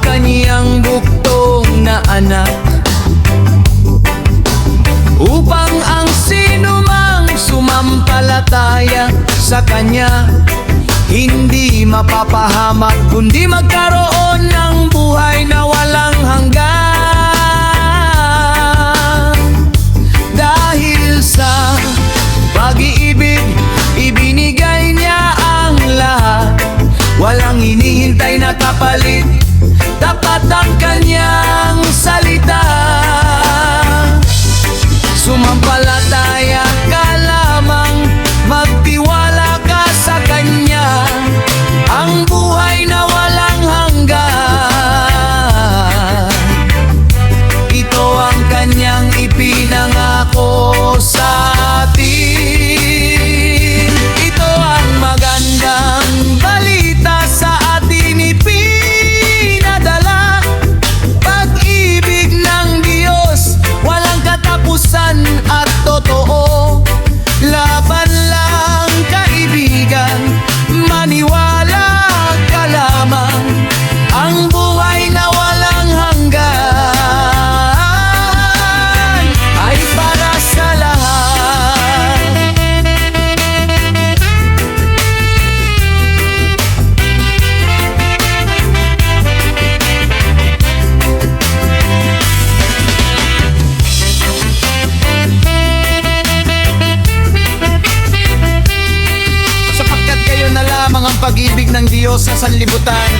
kaniyang buktong na anak, upang ang sinumang sumampalataya sa kanya hindi mapapahamak, kundi magkaroon ng buhay na walang hanggan. Dahil sa pag-iibig, ibinigay niya ang lahat, walang hinihintay na kapalit, tapat ang kanyang salita. Sumampalataya ka lamang, magtiwala ka sa kanya, ang buhay na walang hanggan. Ito ang kanyang ipinangako sa atin. Ito ang magandang balita sa atin ipinadala. Pag-ibig ng Diyos, walang katapusan at totoo. Laban lang kaibigan, maniwala ka lamang, ang buhay na walang hanggan ay para sa lahat. Sapagkat kayo na lamang ang pag-ibig ng Diyos sa sanlibutan,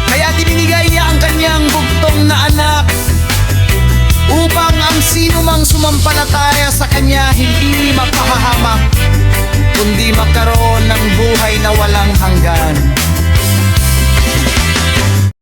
kaya ibinigay niya ang kanyang bugtong na anak, upang ang sinumang sumampalataya sa kanya hindi mapahahamak,